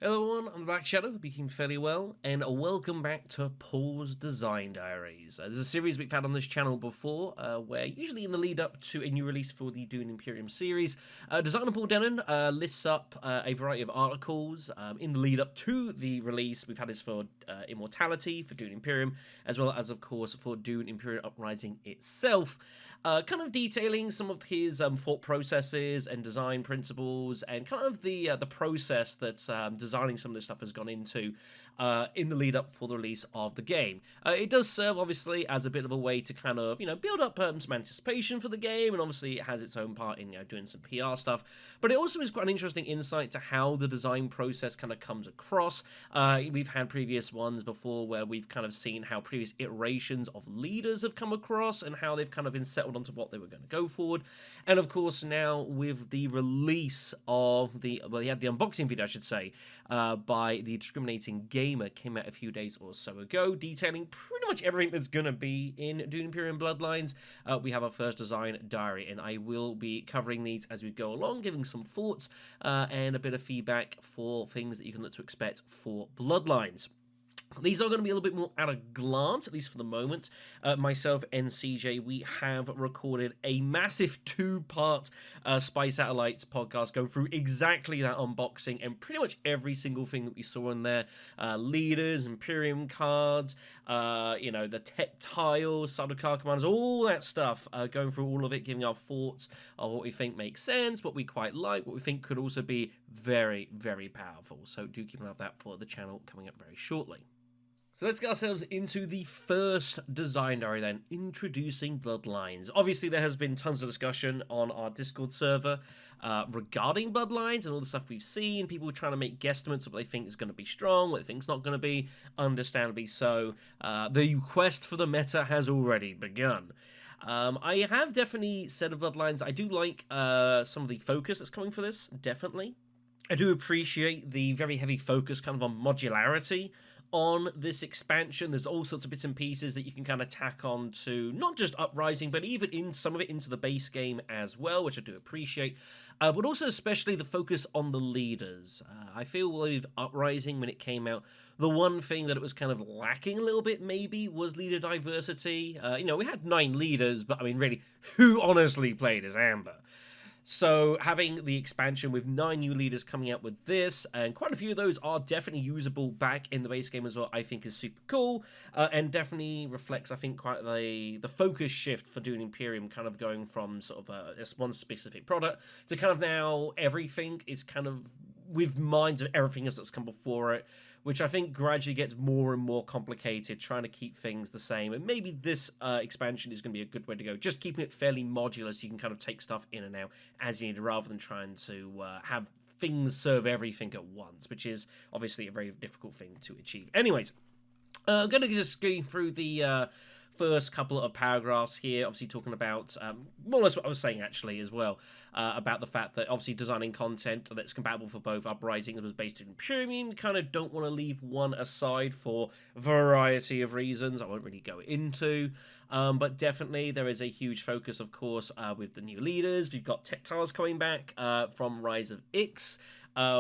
Hello everyone, I'm the Black Shadow, hope you keep fairly well, and welcome back to Paul's Design Diaries. This is a series we've had on this channel before, where usually in the lead up to a new release for the Dune Imperium series, designer Paul Dennen lists up a variety of articles in the lead up to the release. We've had this for Immortality, for Dune Imperium, as well as of course for Dune Imperium Uprising itself. Kind of detailing some of his thought processes and design principles, and kind of the process that designing some of this stuff has gone into in the lead up for the release of the game. It does serve obviously as a bit of a way to kind of build up some anticipation for the game, and obviously it has its own part in doing some PR stuff. But it also is quite an interesting insight to how the design process kind of comes across. We've had previous ones before where we've kind of seen how previous iterations of leaders have come across and how they've kind of been settled onto what they were going to go forward. And of course now with the release of the he had the unboxing video I should say by the Discriminating Gamer, came out a few days or so ago, detailing pretty much everything that's going to be in Dune Imperium Bloodlines. We have our first design diary, and I will be covering these as we go along, giving some thoughts and a bit of feedback for things that you can look to expect for Bloodlines. These are going to be a little bit more at a glance, at least for the moment. Myself and CJ, we have recorded a massive two-part Spy Satellites podcast going through exactly that unboxing and pretty much every single thing that we saw in there. Leaders, Imperium cards, the tech tiles, Sardaukar commanders, all that stuff. Going through all of it, giving our thoughts of what we think makes sense, what we quite like, what we think could also be very, very powerful. So do keep an eye on that for the channel coming up very shortly. So let's get ourselves into the first design diary then, introducing Bloodlines. Obviously there has been tons of discussion on our Discord server regarding Bloodlines and all the stuff we've seen, people trying to make guesstimates of what they think is going to be strong, what they think is not going to be, understandably so. The quest for the meta has already begun. I have definitely said of Bloodlines, I do like some of the focus that's coming for this, definitely. I do appreciate the very heavy focus kind of on modularity on this expansion. There's all sorts of bits and pieces that you can kind of tack on to not just Uprising, but even in some of it into the base game as well, which I do appreciate. But also especially the focus on the leaders. I feel with Uprising when it came out, the one thing that it was kind of lacking a little bit maybe was leader diversity. We had 9 leaders, but I mean really, who honestly played as Amber? So having the expansion with 9 new leaders coming out with this, and quite a few of those are definitely usable back in the base game as well, I think is super cool, and definitely reflects, I think, quite the focus shift for Dune Imperium, kind of going from sort of this one specific product to kind of now everything is kind of with minds of everything else that's come before it, which I think gradually gets more and more complicated, trying to keep things the same. And maybe this expansion is going to be a good way to go, just keeping it fairly modular so you can kind of take stuff in and out as you need, rather than trying to have things serve everything at once, which is obviously a very difficult thing to achieve. Anyways, I'm going to just go through the first couple of paragraphs here, obviously talking about more or less what I was saying actually as well, about the fact that obviously designing content that's compatible for both Uprising that was based in Imperium, kind of don't want to leave one aside for a variety of reasons I won't really go into. But definitely there is a huge focus, of course, with the new leaders. We've got tech tiles coming back from Rise of Ix,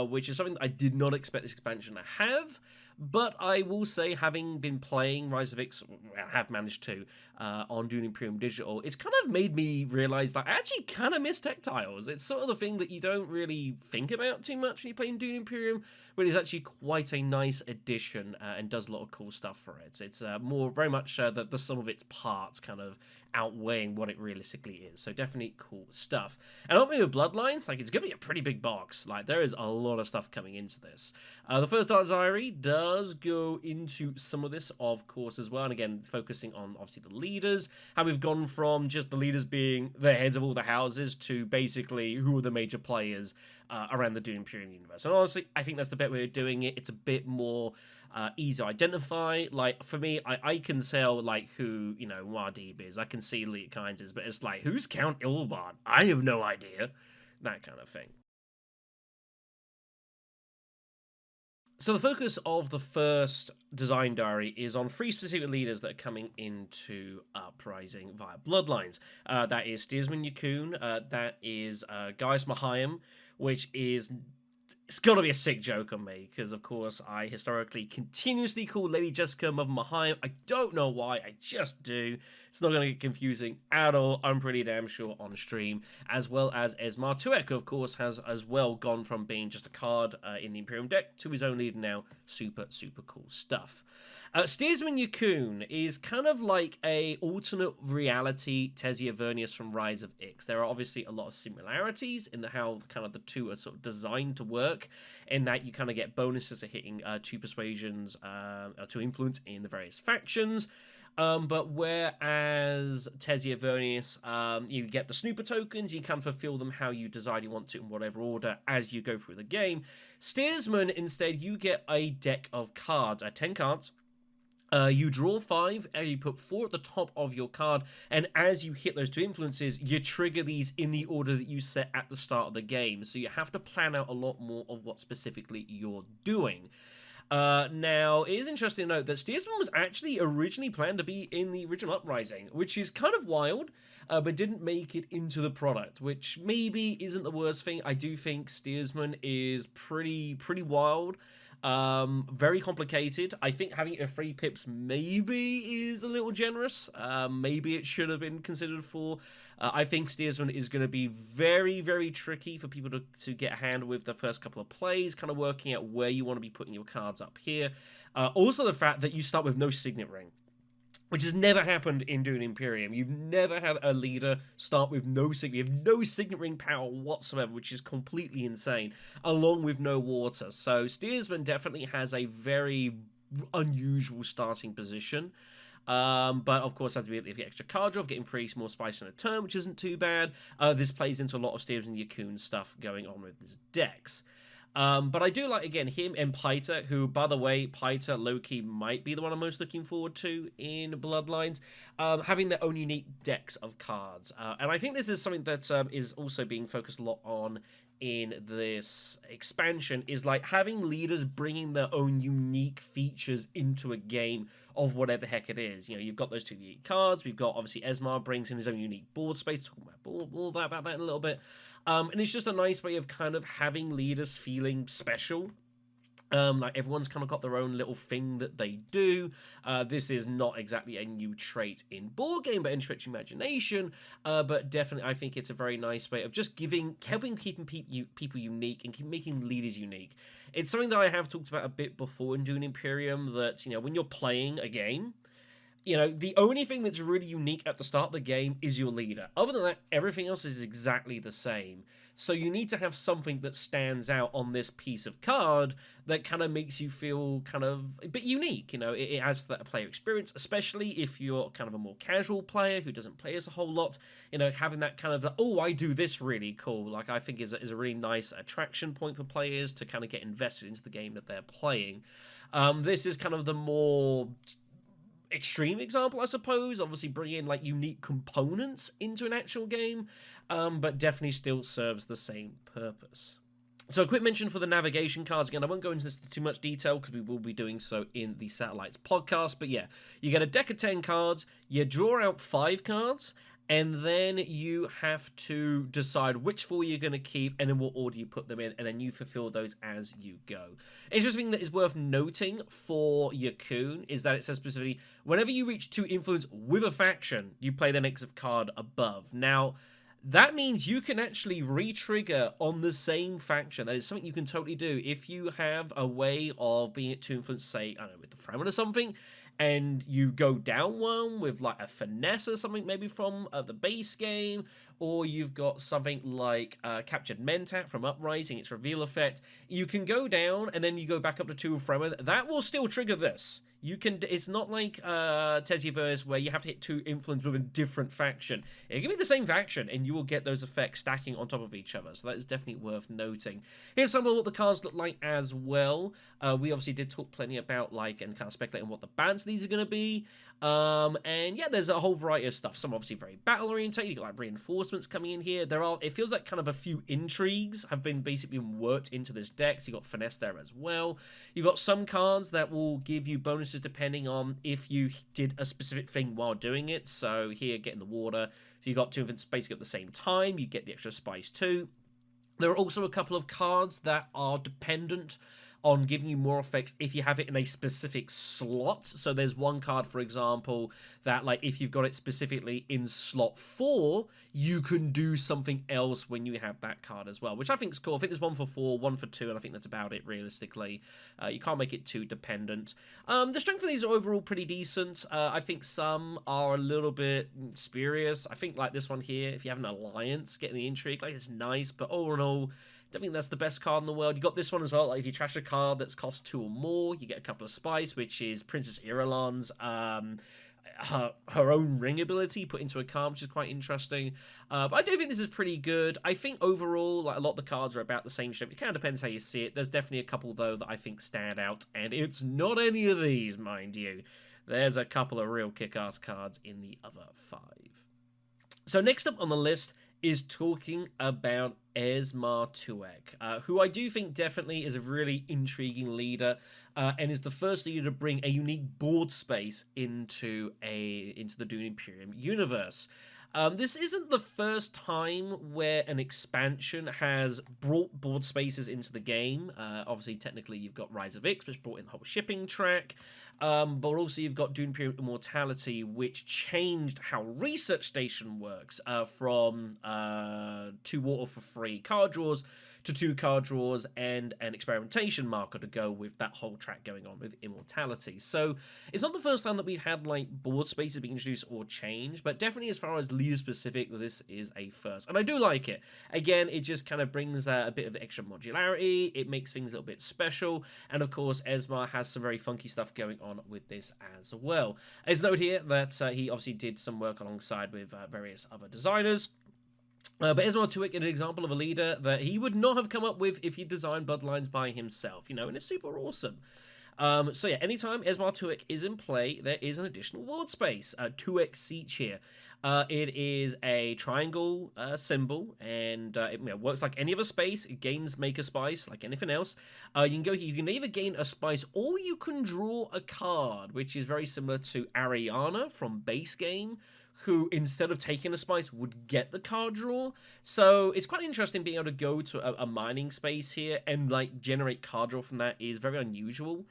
which is something that I did not expect this expansion to have. But I will say, having been playing Rise of Ix, I have managed to, on Dune Imperium Digital, it's kind of made me realise that I actually kind of miss tech tiles. It's sort of the thing that you don't really think about too much when you're playing Dune Imperium, but it's actually quite a nice addition and does a lot of cool stuff for it. It's more very much the sum of its parts kind of outweighing what it realistically is. So definitely cool stuff. And not with Bloodlines, like it's going to be a pretty big box. Like there is a lot of stuff coming into this. The first diary does go into some of this, of course, as well. And again, focusing on obviously the leaders, how we've gone from just the leaders being the heads of all the houses to basically who are the major players around the Dune Imperium universe. And honestly, I think that's the best way of doing it. It's a bit more easy to identify. Like for me, I can tell like who Muad'Dib is. I can see Leet Kynes is, but it's like who's Count Ilbard? I have no idea. That kind of thing. So the focus of the first design diary is on 3 specific leaders that are coming into Uprising via Bloodlines. That is Steersman Y'rkoon, that is Gaius Mohiam, which is it's got to be a sick joke on me, because, of course, I historically continuously call Lady Jessica of Mohiam. I don't know why, I just do. It's not going to get confusing at all, I'm pretty damn sure, on stream. As well as Esmar Tuek, who, of course, has as well gone from being just a card in the Imperium deck to his own leader now. Super, super cool stuff. Steersman Y'rkoon is kind of like a alternate reality Tessia Vernius from Rise of Ix. There are obviously a lot of similarities in how kind of the two are sort of designed to work, in that you kind of get bonuses to hitting 2 persuasions, 2 influence in the various factions. But whereas Tessia Vernius, you get the snooper tokens, you can fulfill them how you decide you want to in whatever order as you go through the game. Steersman, instead, you get a deck of cards, 10 cards. You draw 5, and you put 4 at the top of your card, and as you hit those 2 influences, you trigger these in the order that you set at the start of the game. So you have to plan out a lot more of what specifically you're doing. Now, it is interesting to note that Steersman was actually originally planned to be in the original Uprising, which is kind of wild, but didn't make it into the product, which maybe isn't the worst thing. I do think Steersman is pretty wild. Very complicated. I think having it at 3 pips maybe is a little generous. Maybe it should have been considered 4. I think Steersman is going to be very, very tricky for people to get a hand with the first couple of plays, kind of working out where you want to be putting your cards up here. Also the fact that you start with no Signet Ring, which has never happened in Dune Imperium. You've never had a leader start with no signet. You have no Signet Ring power whatsoever, which is completely insane, along with no water. So Steersman definitely has a very unusual starting position. But of course, that's if you get extra card draw, getting 3 small spice in a turn, which isn't too bad. This plays into a lot of Steersman Y'rkoon stuff going on with his decks. But I do like, again, him and Paita, who, by the way, Paita, low-key, might be the one I'm most looking forward to in Bloodlines, having their own unique decks of cards. And I think this is something that is also being focused a lot on in this expansion, is like having leaders bringing their own unique features into a game of whatever the heck it is. You know, you've got those 2 unique cards. We've got, obviously, Esmar brings in his own unique board space. Talk about that in a little bit. And it's just a nice way of kind of having leaders feeling special. Like everyone's kind of got their own little thing that they do. This is not exactly a new trait in board game, but in Stretch Imagination. But definitely, I think it's a very nice way of just helping keeping people unique and making leaders unique. It's something that I have talked about a bit before in Dune Imperium, that, you know, when you're playing a game, you know, the only thing that's really unique at the start of the game is your leader. Other than that, everything else is exactly the same. So you need to have something that stands out on this piece of card that kind of makes you feel kind of a bit unique. You know, it has that player experience, especially if you're kind of a more casual player who doesn't play as a whole lot. You know, having that kind of, oh, I do this really cool, like, I think is a really nice attraction point for players to kind of get invested into the game that they're playing. This is kind of the more extreme example, I suppose. Obviously bring in like unique components into an actual game, but definitely still serves the same purpose. So a quick mention for the navigation cards. Again, I won't go into this too much detail because we will be doing so in the Satellites podcast, but yeah, you get a deck of 10 cards, you draw out 5 cards, and then you have to decide which 4 you're going to keep, and in what order you put them in, and then you fulfill those as you go. Interesting that is worth noting for Y'rkoon is that it says specifically, whenever you reach 2 influence with a faction, you play the next card above. Now, that means you can actually re-trigger on the same faction. That is something you can totally do. If you have a way of being at 2 influence, say, I don't know, with the Fremen or something, and you go down 1 with like a finesse or something, maybe from the base game, or you've got something like Captured Mentat from Uprising, its reveal effect, you can go down and then you go back up to 2 with Fremen. That will still trigger this. You can. It's not like Tessia Vernius where you have to hit 2 influence with a different faction. It can be the same faction, and you will get those effects stacking on top of each other. So that is definitely worth noting. Here's some of what the cards look like as well. We obviously did talk plenty about like and kind of speculate on what the balance of these are going to be. And yeah, there's a whole variety of stuff. Some obviously very battle oriented. You got like reinforcements coming in here. It feels like kind of a few intrigues have been basically worked into this deck. So you got finesse there as well. You got some cards that will give you bonuses depending on if you did a specific thing while doing it. So here, get in the water. If you got 2 infants basically at the same time, you get the extra spice too. There are also a couple of cards that are dependent on giving you more effects if you have it in a specific slot. So there's one card, for example, that like if you've got it specifically in slot 4, you can do something else when you have that card as well, which I think is cool. I think there's one for 4, one for 2, and I think that's about it realistically. You can't make it too dependent. The strength of these are overall pretty decent. I think some are a little bit spurious. I think like this one here, if you have an alliance, getting the intrigue, like it's nice, but all in all, don't think that's the best card in the world. You got this one as well. Like if you trash a card that's cost 2 or more, you get a couple of spice, which is Princess Irulan's her own ring ability put into a card, which is quite interesting. But I do think this is pretty good. I think overall, like a lot of the cards are about the same shape. It kind of depends how you see it. There's definitely a couple though that I think stand out, and it's not any of these, mind you. There's a couple of real kick-ass cards in the other 5. So next up on the list is talking about Esmar Tuek, who I do think definitely is a really intriguing leader, and is the first leader to bring a unique board space into the Dune Imperium universe. This isn't the first time where an expansion has brought board spaces into the game. Obviously, technically, you've got Rise of Ix, which brought in the whole shipping track. But also you've got Dune Imperium Immortality, which changed how Research Station works from 2 water for free card draws to 2 card draws and an experimentation marker to go with that whole track going on with Immortality. So it's not the first time that we've had like board spaces being introduced or changed, but definitely as far as leader specific, this is a first. And I do like it. Again, it just kind of brings a bit of extra modularity. It makes things a little bit special. And of course, Esmar has some very funky stuff going on with this as well. It's noted here that he obviously did some work alongside with various other designers. But Esmar Tuek is an example of a leader that he would not have come up with if he designed Bloodlines by himself, and it's super awesome. So yeah, anytime Esmar Tuek is in play, there is an additional board space, 2x Siege here. It is a triangle symbol, and it works like any other space. It gains Maker Spice, like anything else. You can go here, you can either gain a spice, or you can draw a card, which is very similar to Ariana from base game, who, instead of taking a spice, would get the card draw. So it's quite interesting being able to go to a mining space here and like generate card draw from that is very unusual.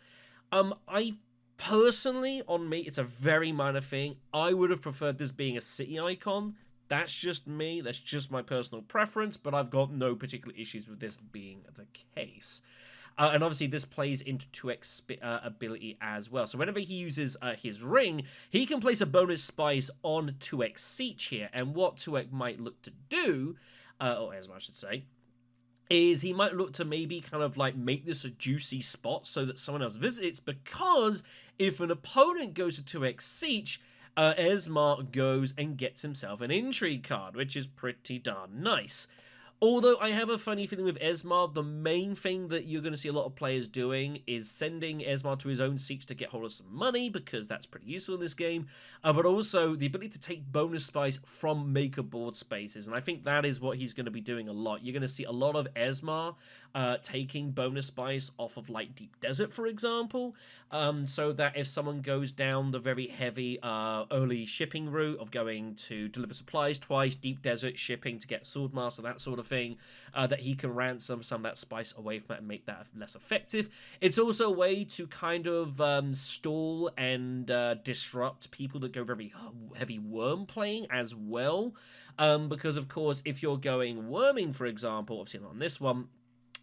I personally, on me, it's a very minor thing. I would have preferred this being a city icon. That's just me. That's just my personal preference, but I've got no particular issues with this being the case. And obviously, this plays into 2x ability as well. So whenever he uses his ring, he can place a bonus spice on 2x Siege here. And what 2x might look to do, or Esmar I should say, is he might look to maybe kind of like make this a juicy spot so that someone else visits, because if an opponent goes to 2x Siege, Esmar goes and gets himself an intrigue card, which is pretty darn nice. Although I have a funny feeling with Esmar, the main thing that you're going to see a lot of players doing is sending Esmar to his own Siege to get hold of some money, because that's pretty useful in this game, but also the ability to take bonus spice from maker board spaces, and I think that is what he's going to be doing a lot. You're going to see a lot of Esmar taking bonus spice off of like Deep Desert, for example, so that if someone goes down the very heavy early shipping route of going to deliver supplies twice, Deep Desert shipping to get Swordmaster, that sort of thing, that he can ransom some of that spice away from it and make that less effective. It's also a way to kind of stall and disrupt people that go very heavy worm playing as well, because of course if you're going worming, for example, obviously not on this one,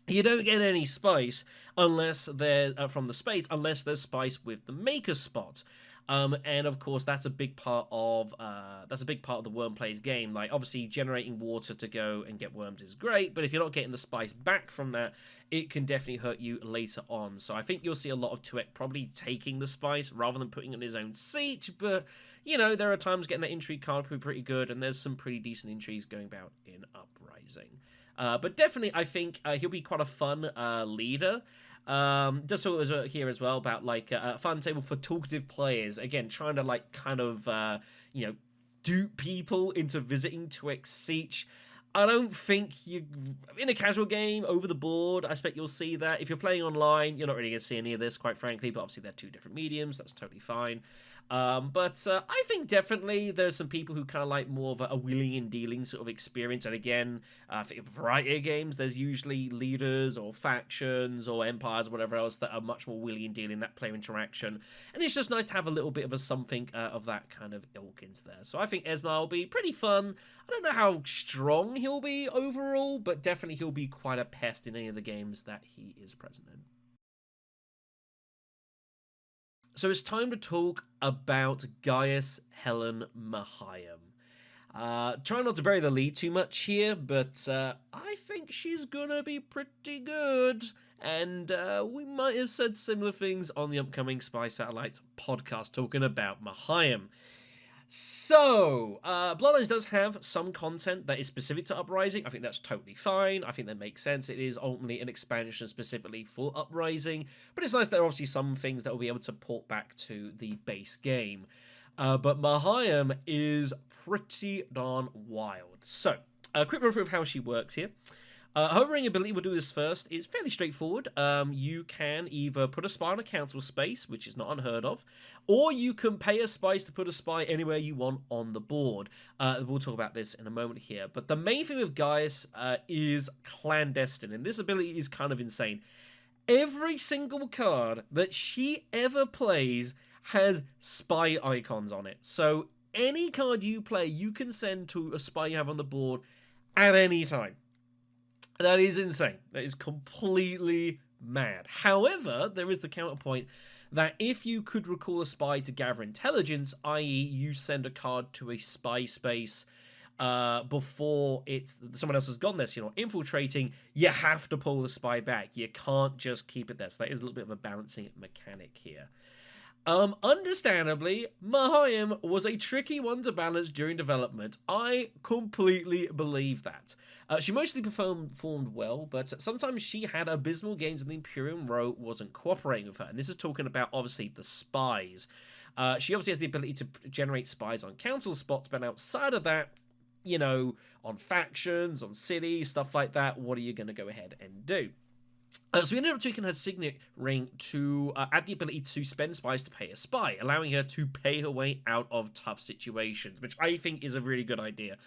you don't get any spice unless they're from the space, unless there's spice with the maker spot. And of course, that's a big part of the worm player's game. Like, obviously, generating water to go and get worms is great, but if you're not getting the spice back from that, it can definitely hurt you later on. So I think you'll see a lot of Tuek probably taking the spice rather than putting it in his own Siege. But there are times getting that intrigue card will be pretty good, and there's some pretty decent intrigues going about in Uprising. But definitely, I think he'll be quite a fun leader. Just so it was here as well about like a fun table for talkative players. Again, trying to like kind of dupe people into visiting 2x Siege. I don't think you, in a casual game, over the board, I expect you'll see that. If you're playing online, you're not really going to see any of this, quite frankly, but obviously they're two different mediums, that's totally fine. But I think definitely there's some people who kind of like more of a wheeling and dealing sort of experience. And again, I think a variety of games, there's usually leaders or factions or empires or whatever else that are much more wheeling and dealing, that player interaction. And it's just nice to have a little bit of a something of that kind of ilk into there. So I think Esmar will be pretty fun. I don't know how strong he'll be overall, but definitely he'll be quite a pest in any of the games that he is present in. So it's time to talk about Gaius Helen Mohiam. Try not to bury the lead too much here, but I think she's gonna be pretty good. And we might have said similar things on the upcoming Spy Satellites podcast talking about Mohiam. So, Bloodlines does have some content that is specific to Uprising. I think that's totally fine. I think that makes sense. It is ultimately an expansion specifically for Uprising, but it's nice that there are obviously some things that will be able to port back to the base game. But Mohiam is pretty darn wild. So, a quick run through of how she works here. Hovering ability, we'll do this first, is fairly straightforward. You can either put a spy on a council space, which is not unheard of, or you can pay a spy to put a spy anywhere you want on the board. We'll talk about this in a moment here. But the main thing with Gaius is clandestine, and this ability is kind of insane. Every single card that she ever plays has spy icons on it. So any card you play, you can send to a spy you have on the board at any time. That is insane. That is completely mad. However, there is the counterpoint that if you could recall a spy to gather intelligence, i.e. you send a card to a spy space before someone else has gone there, so you're not infiltrating, you have to pull the spy back. You can't just keep it there. So that is a little bit of a balancing mechanic here. Understandably, Mohiam was a tricky one to balance during development. I completely believe that. She mostly performed well, but sometimes she had abysmal games and the Imperium Row wasn't cooperating with her. And this is talking about, obviously, the spies. She obviously has the ability to generate spies on council spots, but outside of that, you know, on factions, on cities, stuff like that, what are you going to go ahead and do? So we ended up tweaking her signet ring to add the ability to spend spies to pay a spy, allowing her to pay her way out of tough situations, which I think is a really good idea.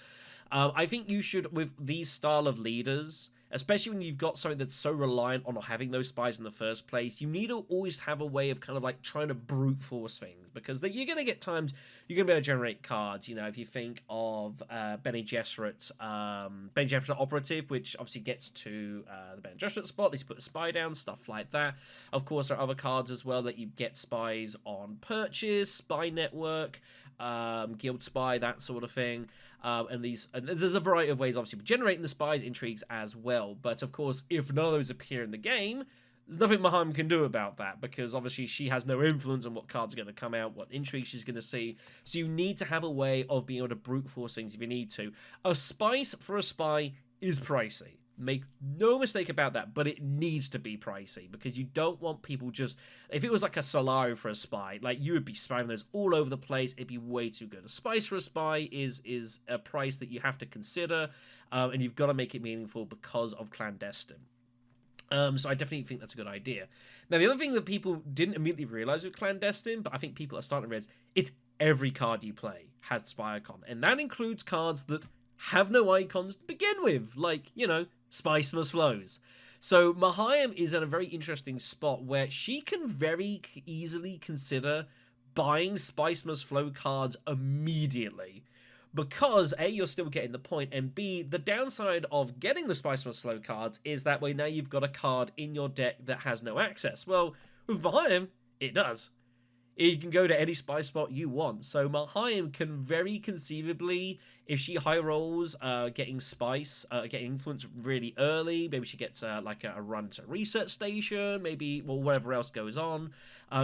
I think you should, with these style of leaders, especially when you've got something that's so reliant on not having those spies in the first place, you need to always have a way of kind of like trying to brute force things, because you're going to get times you're going to be able to generate cards. You know, if you think of Bene Gesserit Operative, which obviously gets to the Bene Gesserit spot, let's put a spy down, stuff like that. Of course, there are other cards as well that you get spies on purchase, Spy Network, Guild Spy, that sort of thing. And there's a variety of ways, obviously, generating the spies intrigues as well. But of course, if none of those appear in the game, there's nothing Mohiam can do about that, because obviously she has no influence on what cards are going to come out, what intrigue she's going to see. So you need to have a way of being able to brute force things if you need to. A spice for a spy is pricey. Make no mistake about that, but it needs to be pricey, because you don't want people just... If it was like a Solari for a spy, like, you would be spamming those all over the place. It'd be way too good. A spice for a spy is a price that you have to consider, and you've got to make it meaningful because of clandestine. So I definitely think that's a good idea. Now, the other thing that people didn't immediately realize with clandestine, but I think people are starting to realize, it's every card you play has the spy icon, and that includes cards that have no icons to begin with, like, you know, Spice Must Flows. So Mohiam is in a very interesting spot where she can very easily consider buying Spice Must Flow cards immediately, because A, you're still getting the point, and B, the downside of getting the Spice Must Flow cards is that way now you've got a card in your deck that has no access. Well, with Mohiam, it does. You can go to any spy spot you want. So Mohiam can very conceivably, if she high rolls, getting spice, getting influence really early. Maybe she gets like a run to research station. Maybe, well, whatever else goes on.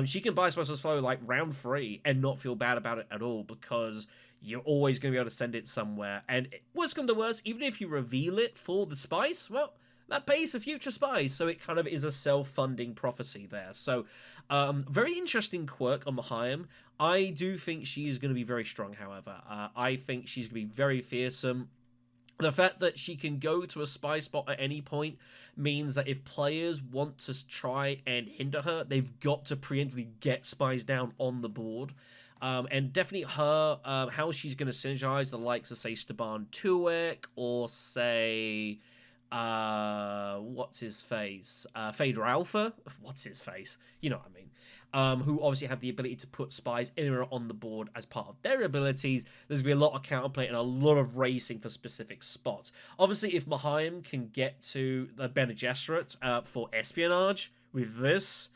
She can buy Spice Must Flow like round 3 and not feel bad about it at all, because you're always going to be able to send it somewhere. And worst come to worst, even if you reveal it for the spice, well, that pays for future spies, so it kind of is a self-funding prophecy there. So, very interesting quirk on Mohiam. I do think she is going to be very strong, however. I think she's going to be very fearsome. The fact that she can go to a spy spot at any point means that if players want to try and hinder her, they've got to preemptively get spies down on the board. And definitely her, how she's going to synergize the likes of, say, Steersman Tuek or, say, what's his face? Fader Alpha? What's his face? You know what I mean. Who obviously have the ability to put spies anywhere on the board as part of their abilities. There's going to be a lot of counterplay and a lot of racing for specific spots. Obviously, if Mohiam can get to the Bene Gesserit for espionage with this,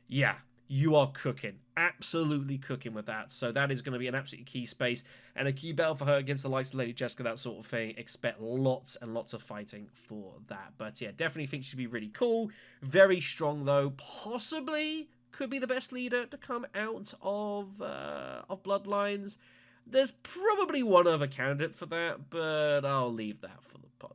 yeah, you are cooking. Absolutely cooking with that. So that is going to be an absolutely key space and a key battle for her against the likes of Lady Jessica, that sort of thing. Expect lots and lots of fighting for that. But yeah, definitely think she'd be really cool. Very strong, though. Possibly could be the best leader to come out of Bloodlines. There's probably one other candidate for that, but I'll leave that for the podcast.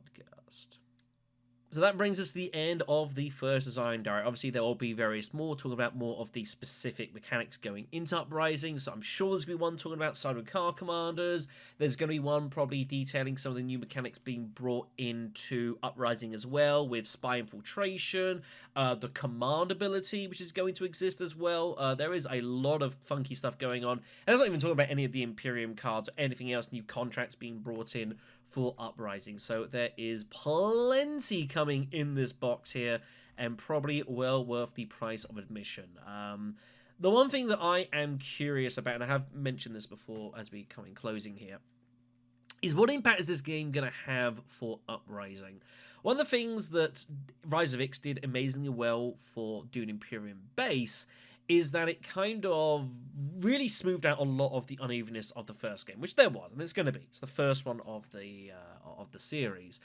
So that brings us to the end of the first design diary. Obviously, there will be various more, talking about more of the specific mechanics going into Uprising. So I'm sure there's going to be one talking about Cyber Car Commanders. There's going to be one probably detailing some of the new mechanics being brought into Uprising as well, with Spy Infiltration, the Command ability, which is going to exist as well. There is a lot of funky stuff going on. And that's not even talking about any of the Imperium cards or anything else, new contracts being brought in for Uprising. So there is plenty coming in this box here, and probably well worth the price of admission. The one thing that I am curious about, and I have mentioned this before as we come in closing here, is what impact is this game going to have for Uprising? One of the things that Rise of X did amazingly well for Dune Imperium base is that it kind of really smoothed out a lot of the unevenness of the first game, which there was, and it's going to be. It's the first one of the series.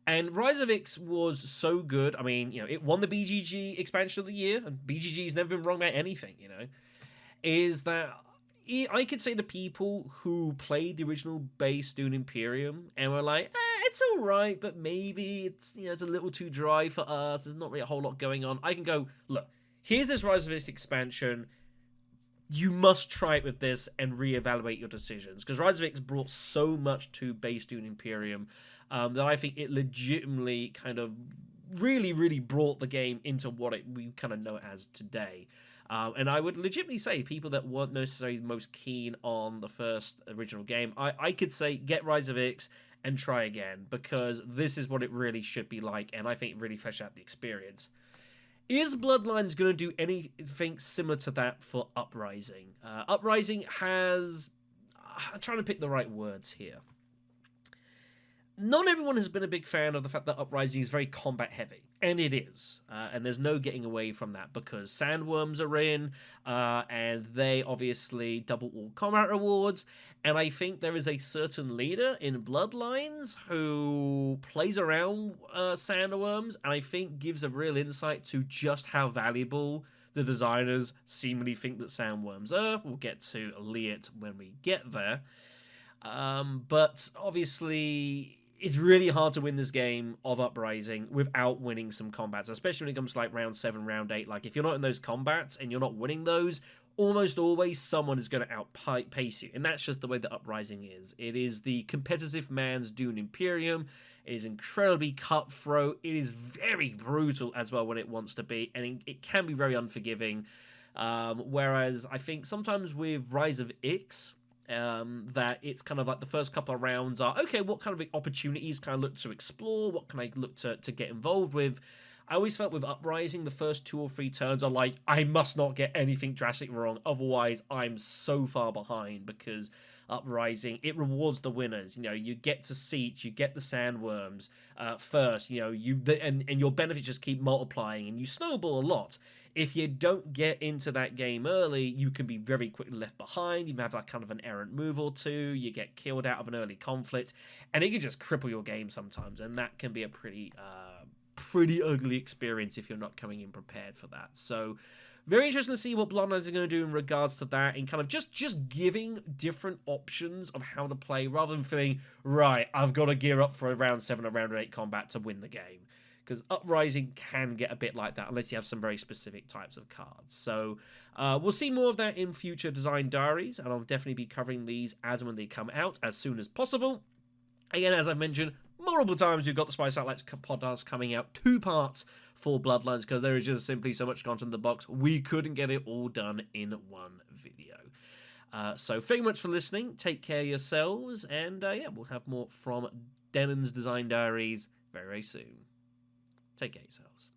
And Rise of X was so good. I mean, you know, it won the BGG expansion of the year, and BGG's never been wrong about anything, you know, is that I could say the people who played the original base Dune Imperium and were like, it's all right, but maybe it's, you know, it's a little too dry for us. There's not really a whole lot going on. I can go, look, here's this Rise of X expansion. You must try it with this and reevaluate your decisions, because Rise of X brought so much to base Dune Imperium that I think it legitimately kind of really brought the game into what we kind of know it as today. And I would legitimately say people that weren't necessarily most keen on the first original game, I could say get Rise of X and try again, because this is what it really should be like, and I think it really fleshed out the experience. Is Bloodlines going to do anything similar to that for Uprising? Uprising has... I'm trying to pick the right words here. Not everyone has been a big fan of the fact that Uprising is very combat heavy, and it is. And there's no getting away from that, because sandworms are in, and they obviously double all combat rewards. And I think there is a certain leader in Bloodlines who plays around sandworms, and I think gives a real insight to just how valuable the designers seemingly think that sandworms are. We'll get to Liet when we get there. But obviously, it's really hard to win this game of Uprising without winning some combats, especially when it comes to like round 7, round 8. Like, if you're not in those combats and you're not winning those, almost always someone is going to outpace you. And that's just the way that Uprising is. It is the competitive man's Dune Imperium. It is incredibly cutthroat. It is very brutal as well when it wants to be, and it can be very unforgiving. Whereas I think sometimes with Rise of X, that it's kind of like the first couple of rounds are, okay, what kind of opportunities can I look to explore? What can I look to get involved with? I always felt with Uprising, the first 2 or 3 turns are like, I must not get anything drastically wrong, otherwise I'm so far behind, because Uprising, it rewards the winners. You know, you get to Siege, you get the sandworms first, you know, and your benefits just keep multiplying, and you snowball a lot. If you don't get into that game early, you can be very quickly left behind. You have like kind of an errant move or two. You get killed out of an early conflict, and it can just cripple your game sometimes. And that can be a pretty ugly experience if you're not coming in prepared for that. So, very interesting to see what Bloodlines are going to do in regards to that, and kind of just giving different options of how to play, rather than feeling, right, I've got to gear up for a round 7 or round 8 combat to win the game. Because Uprising can get a bit like that unless you have some very specific types of cards. So we'll see more of that in future design diaries, and I'll definitely be covering these as and when they come out as soon as possible. Again, as I've mentioned, multiple times we've got the Spy Satellites podcast coming out, 2 parts for Bloodlines, because there is just simply so much content in the box. We couldn't get it all done in one video. So thank you much for listening. Take care of yourselves, and yeah, we'll have more from Dennen's Design Diaries very, very soon. Take care of yourselves.